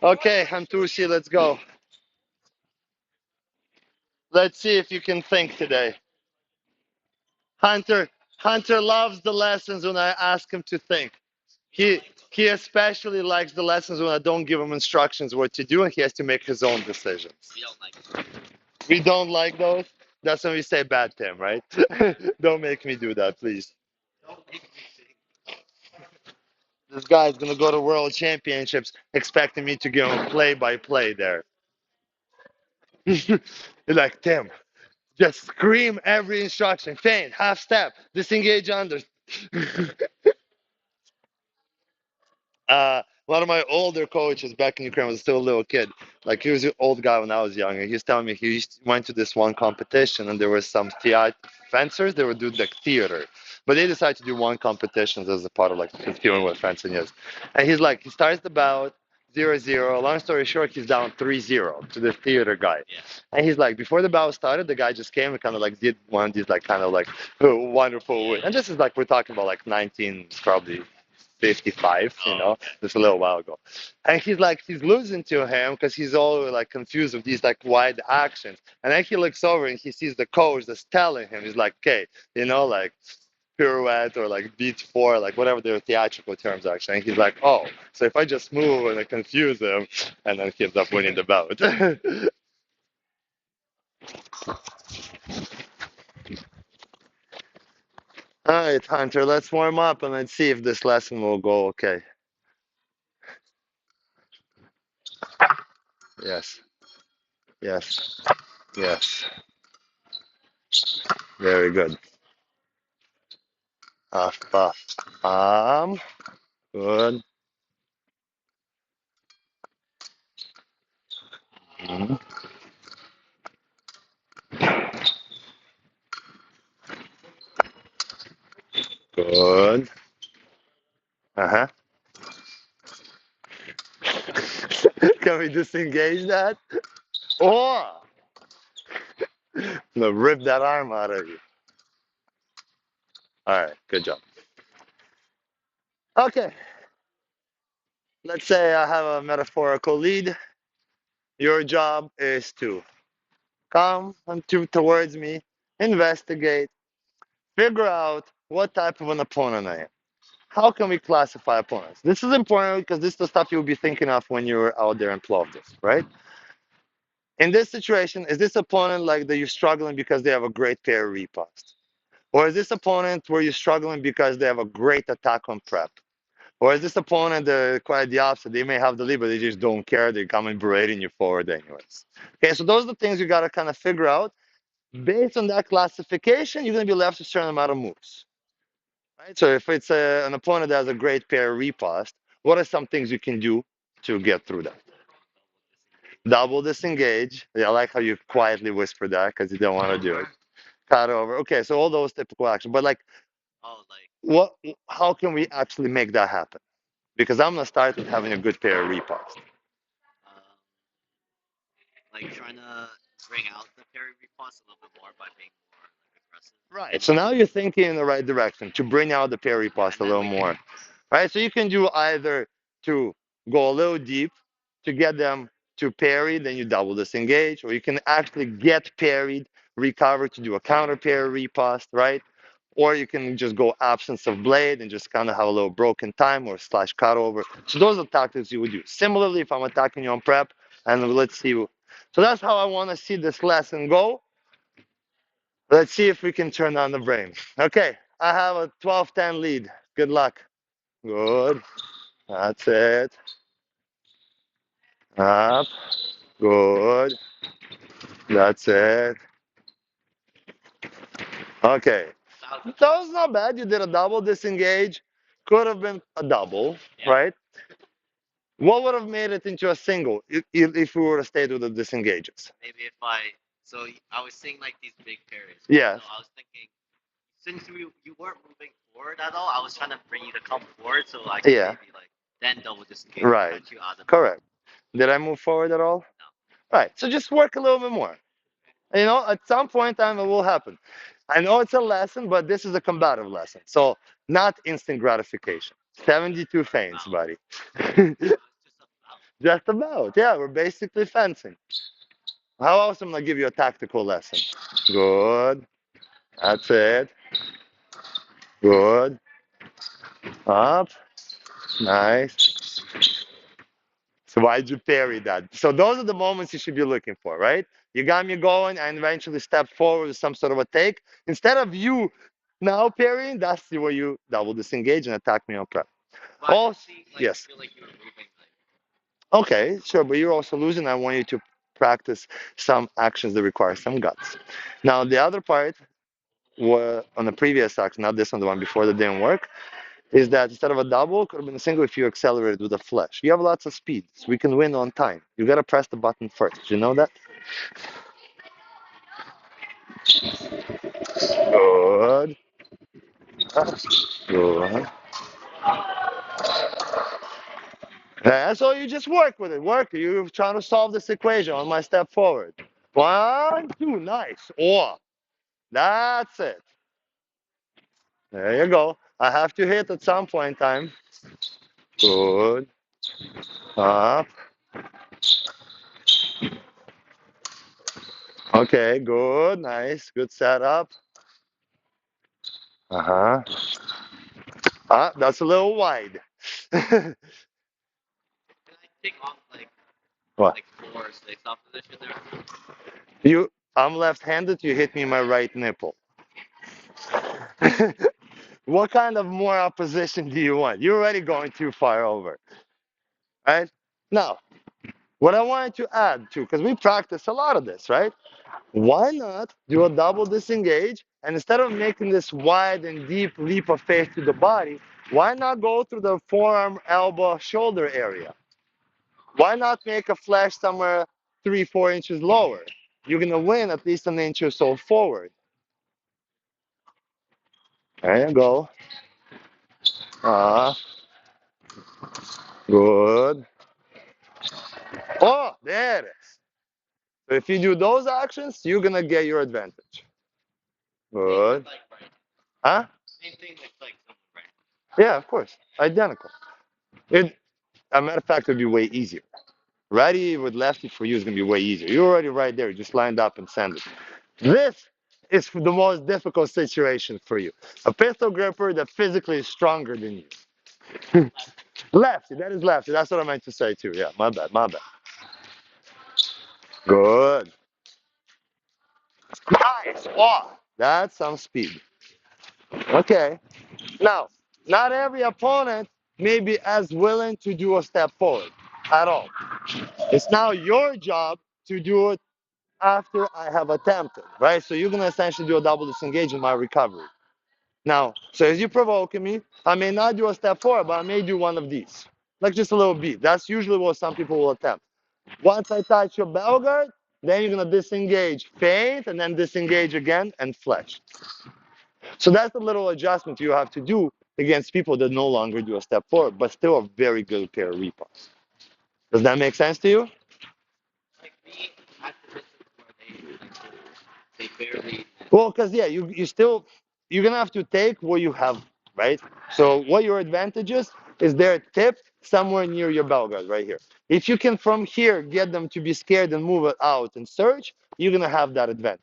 Okay, Hantushi, let's go. Let's see if you can think today. Hunter, Hunter loves the lessons when I ask him to think. He he especially likes the lessons when I don't give him instructions what to do and he has to make his own decisions. We don't like those. That's when we say bad Tim, right? Don't make me do that, please. This guy's gonna go to World Championships expecting me to give him play by play there. You're like, Tim, just scream every instruction. Feint, half step, disengage under. One of my older coaches back in Ukraine was still a little kid. Like he was an old guy when I was younger. He was telling me went to this one competition and there was some theater fencers. They would do like theater, but they decided to do one competition as a part of like feeling what fencing is. And he's like, he starts the bout 0-0. Long story short, he's down 3-0 to the theater guy. Yeah. And he's like, before the bout started, the guy just came and kind of like did one of these like kind of like wonderful win. And this is like we're talking about like 19 probably 55, just a little while ago. And he's like, he's losing to him because he's all like confused with these like wide actions. And then he looks over and he sees the coach that's telling him, he's like, okay, like pirouette or like beat four, like whatever their theatrical terms are actually. And he's like, oh, so if I just move and I confuse him, and then he ends up winning the bout. All right, Hunter, let's warm up and let's see if this lesson will go okay. Yes, yes, yes. Very good. After good. Mhm. Good. Uh-huh. Can we disengage that? Oh, no, rip that arm out of you. All right, good job. Okay, let's say I have a metaphorical lead. Your job is to come towards me, investigate, figure out what type of an opponent I am. How can we classify opponents? This is important because this is the stuff you'll be thinking of when you're out there in Plovdiv, right? In this situation, is this opponent like that you're struggling because they have a great pair repost? Or is this opponent where you're struggling because they have a great attack on prep? Or is this opponent quite the opposite? They may have the lead, but they just don't care. They're coming berating you forward anyways. Okay, so those are the things you got to kind of figure out. Based on that classification, you're going to be left with a certain amount of moves. Right? So if it's an opponent that has a great pair repost, what are some things you can do to get through that? Double disengage. Yeah, I like how you quietly whisper that because you don't want to do it. Cut over. Okay, so all those typical actions. But like, what? How can we actually make that happen? Because I'm gonna start with having a good pair of repost. Right. So now you're thinking in the right direction to bring out the pair repost a little more. Right. So you can do either to go a little deep to get them to parry, then you double disengage, or you can actually get parried, recover to do a counter pair repost, right? Or you can just go absence of blade and just kind of have a little broken time or slash cut over. So those are tactics you would use. Similarly, if I'm attacking you on prep, and let's see. So that's how I want to see this lesson go. Let's see if we can turn on the brain. Okay, I have a 12-10 lead. Good luck. Good. That's it. Up. Good. That's it. Okay. That was not bad. You did a double disengage. Could have been a double, right? What would have made it into a single if we were to stay with the disengages? Yes. Yeah. Right. Correct. Did I move forward at all? Right. So just work a little bit more. At some point in time, it will happen. I know it's a lesson, but this is a combative lesson. So not instant gratification. 72 feints, buddy. Just about. Yeah, we're basically fencing. How else am I gonna give you a tactical lesson? Good. That's it. Good. Up. Nice. So why'd you parry that? So those are the moments you should be looking for, right? You got me going and eventually step forward with some sort of a take. Instead of you now parrying, that's where you double disengage and attack me on prep. Also, yes. Okay, sure, but you're also losing. I want you to practice some actions that require some guts. Now, the other part on the previous action, not this one, the one before that didn't work, is that instead of a double, could have been a single if you accelerated with a flash. You have lots of speed, so we can win on time. You gotta press the button first. Did you know that? Good. Good. Yeah, so you just work with it. Work. You're trying to solve this equation on my step forward. One, two, nice. Or that's it. There you go. I have to hit at some point in time. Good. Up. Okay, good. Nice. Good setup. Uh-huh. Ah, that's a little wide. What? You, I'm left-handed, you hit me in my right nipple. What kind of more opposition do you want? You're already going too far over, right? Now, what I wanted to add too, because we practice a lot of this, right? Why not do a double disengage, and instead of making this wide and deep leap of faith to the body, why not go through the forearm, elbow, shoulder area? Why not make a flash somewhere 3, 4 inches lower? You're gonna win at least an inch or so forward. There you go. Ah, good. Oh, there it is. So if you do those actions, you're gonna get your advantage. Good. Huh? Yeah, of course. Identical. It, a matter of fact, it would be way easier. Righty with lefty for you is gonna be way easier. You're already right there. You just lined up and send it. This is the most difficult situation for you. A pistol gripper that physically is stronger than you. Lefty, that is lefty. That's what I meant to say too. Yeah, my bad, my bad. Good. Nice. Oh, that's some speed. Okay. Now, not every opponent may be as willing to do a step forward at all. It's now your job to do it after I have attempted, right? So you're gonna essentially do a double disengage in my recovery. Now, so as you're provoking me, I may not do a step forward, but I may do one of these. Like just a little beat. That's usually what some people will attempt. Once I touch your bell guard, then you're gonna disengage, feint, and then disengage again and flex. So that's a little adjustment you have to do against people that no longer do a step forward, but still a very good pair of repos. Does that make sense to you? Well, because yeah, you still you're gonna have to take what you have, right? So what your advantage is their tip somewhere near your bell guard right here. If you can from here get them to be scared and move it out and search, you're gonna have that advantage.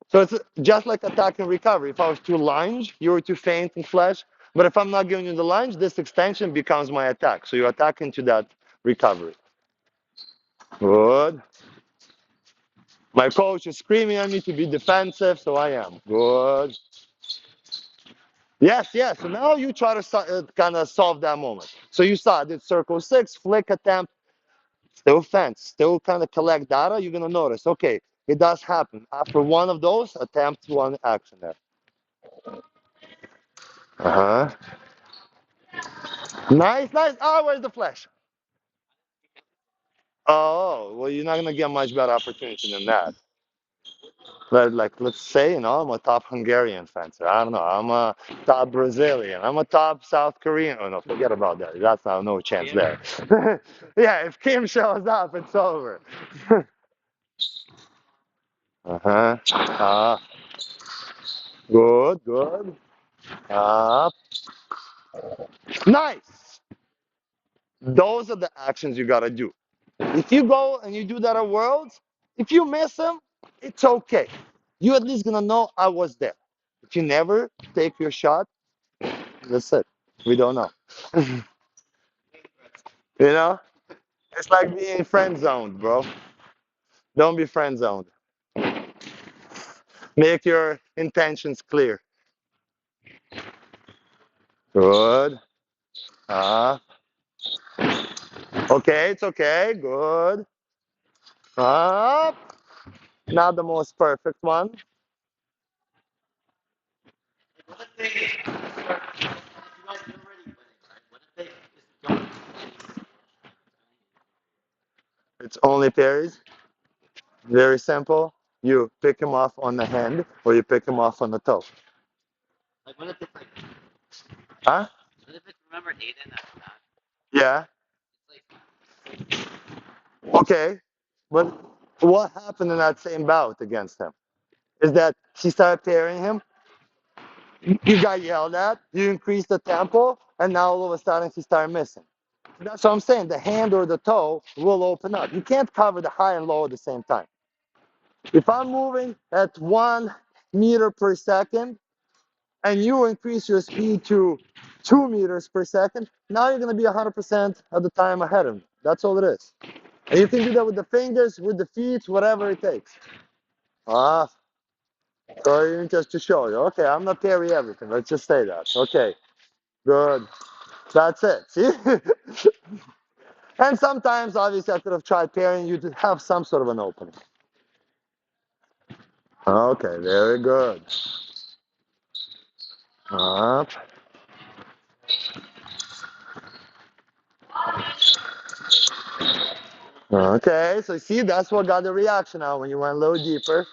So it's just like attack and recovery. If I was to lunge, you were to feint and flash. But if I'm not giving you the lunge, this extension becomes my attack. So you attack into that recovery. Good. My coach is screaming at me to be defensive, so I am. Good. Yes, yes. So now you try to kind of solve that moment. So you saw I did circle 6, flick attempt, still fence, still kind of collect data. You're going to notice, okay, it does happen. After one of those, attempt one action there. Uh-huh. Nice, nice. Oh, where's the flash? Oh, well, you're not going to get much better opportunity than that. Like, let's say, I'm a top Hungarian fencer. I don't know. I'm a top Brazilian. I'm a top South Korean. Oh, no, forget about that. That's not, no chance there. Yeah, if Kim shows up, it's over. Uh-huh. Good, good. Up. Nice. Those are the actions you gotta do. If you go and you do that at Worlds, if you miss them, it's okay. You at least gonna know I was there. If you never take your shot, that's it. We don't know. You know? It's like being friend zoned, bro. Don't be friend zoned. Make your intentions clear. Good. Uh, okay, it's okay. Good. Up. Not the most perfect one. It's only parries. Very simple. You pick him off on the hand or you pick him off on the toe. Huh? Yeah. Okay. But what happened in that same bout against him? Is that she started parrying him, you got yelled at, you increased the tempo, and now all of a sudden she started missing. That's what I'm saying. The hand or the toe will open up. You can't cover the high and low at the same time. If I'm moving at 1 meter per second and you increase your speed to 2 meters per second, now you're going to be 100% of the time ahead of me. That's all it is. And you can do that with the fingers, with the feet, whatever it takes. Ah, so even just to show you. Okay, I'm not parry everything. Let's just say that. Okay, good. That's it. See? And sometimes, obviously, I could have tried pairing you to have some sort of an opening. Okay, very good. Up. Okay, so see, that's what got the reaction out when you went a little deeper.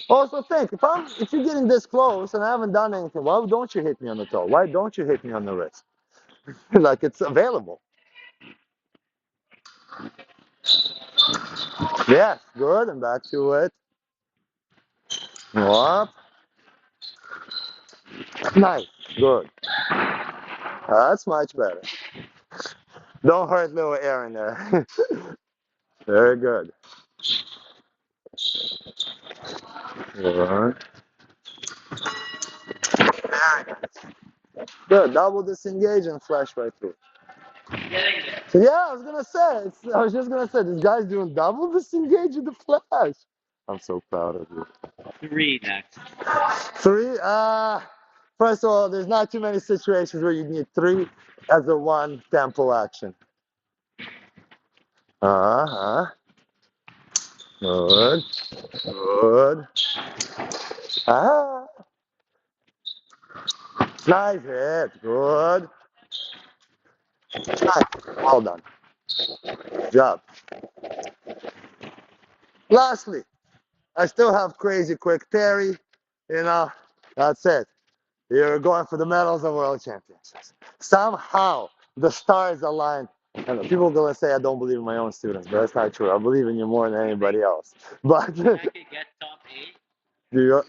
Also think, if you're getting this close and I haven't done anything, why don't you hit me on the toe? Why don't you hit me on the wrist? Like it's available. Yes, good, and back to it. Up. Nice, good. That's much better. Don't hurt little Aaron there. Very good. Good. Good. Double disengage and flash right through. So yeah, I was just gonna say, this guy's doing double disengage in the flash. I'm so proud of you. Three next. Three. First of all, there's not too many situations where you need three as a one tempo action. Uh-huh. Good. Good. Ah. Nice hit. Good. Nice. Well done. Good job. Lastly, I still have crazy quick parry. You know, that's it. You're going for the medals of world championships. Somehow the stars aligned. And people are gonna say I don't believe in my own students, but that's not true. I believe in you more than anybody else. But I could get top 8. do you,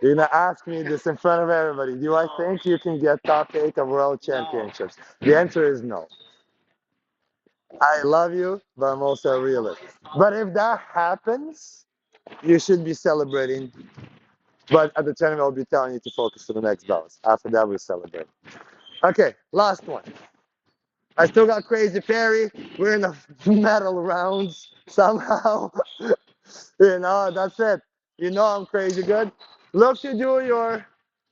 you're gonna ask me this in front of everybody. Do I think you can get top 8 of world championships? The answer is no. I love you, but I'm also a realist. But if that happens, you should be celebrating. But at the tournament, I'll be telling you to focus on the next bounce. After that, we'll celebrate. Okay, last one. I still got crazy parry. We're in the medal rounds somehow. You know, that's it. You know I'm crazy good. Look to do your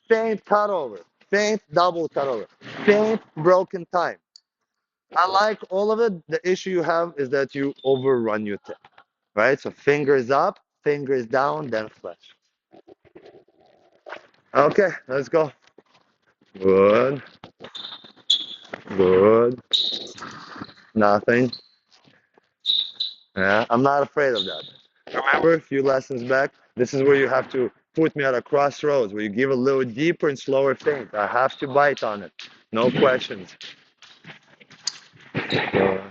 feint cutover, feint double cutover, feint broken time. I like all of it. The issue you have is that you overrun your tip, right? So fingers up, fingers down, then flesh. Okay, let's go. Good, good. Nothing. Yeah, I'm not afraid of that. Remember, a few lessons back, this is where you have to put me at a crossroads, where you give a little deeper and slower feint. I have to bite on it. No questions. Good.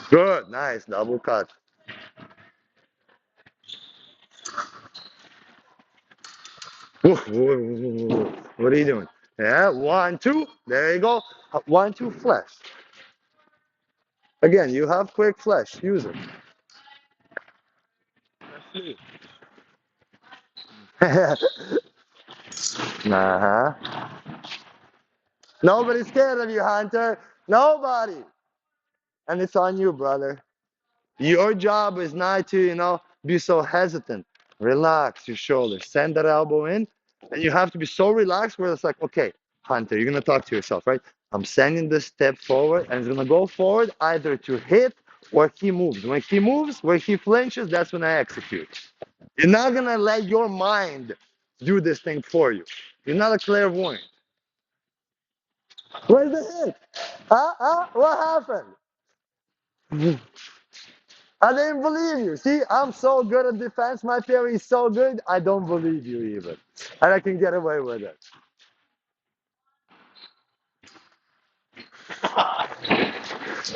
Good, nice, double cut. What are you doing? Yeah, 1, 2. There you go. 1, 2, flesh. Again, you have quick flesh. Use it. Uh-huh. Nobody's scared of you, Hunter. Nobody. And it's on you, brother. Your job is not to, be so hesitant. Relax your shoulders. Send that elbow in. And you have to be so relaxed where it's like, okay, Hunter, you're going to talk to yourself, right? I'm sending this step forward and it's going to go forward either to hit or he moves. When he moves, where he flinches, that's when I execute. You're not going to let your mind do this thing for you. You're not a clairvoyant. Where's the hit? What happened? I didn't believe you. See, I'm so good at defense. My theory is so good, I don't believe you even. And I can get away with it.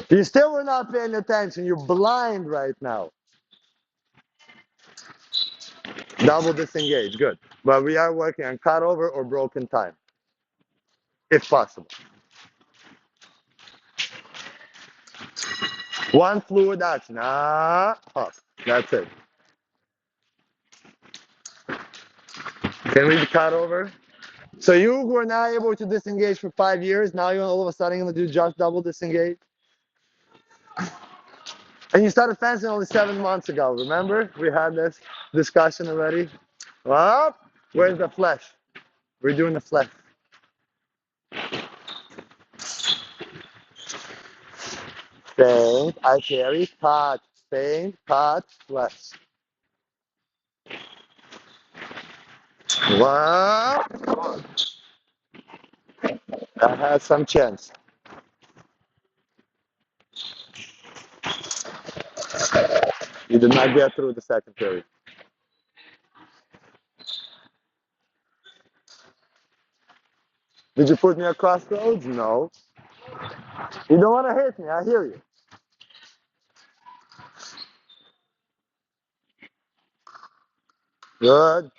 You still were not paying attention. You're blind right now. Double disengage. Good. But we are working on cut over or broken time, if possible. One fluid action. Up. That's it. Can we cut over? So you were not able to disengage for 5 years. Now you're all of a sudden going to do just double disengage. And you started fencing only 7 months ago. Remember? We had this discussion already. Well, where's the flesh? We're doing the flesh. Faint, I carry, cut, faint, cut, flesh. Well, I had some chance. You did not get through the second period. Did you put me at crossroads? No. You don't want to hit me. I hear you. Good.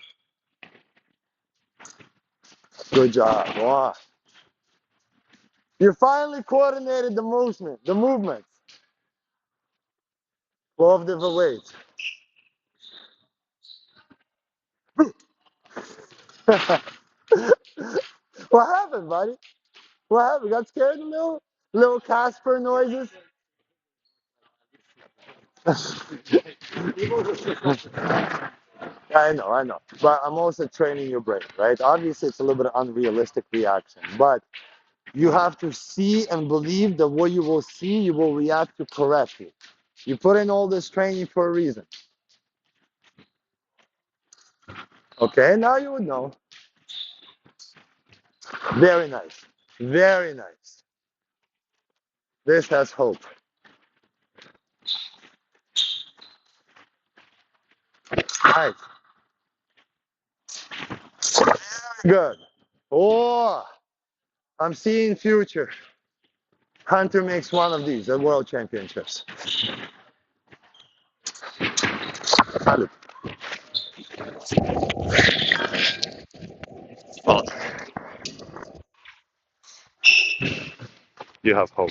Good job. Wow. You finally coordinated the movement. The movements. Plovdiv awaits. What happened, buddy? What happened? Got scared a little? Little Casper noises? I know. But I'm also training your brain, right? Obviously, it's a little bit of unrealistic reaction, but you have to see and believe that what you will see, you will react to correctly. You put in all this training for a reason. Okay, now you would know. Very nice. Very nice. This has hope. Nice. Good. Oh, I'm seeing future. Hunter makes one of these at World Championships. Salute. Oh, you have hope.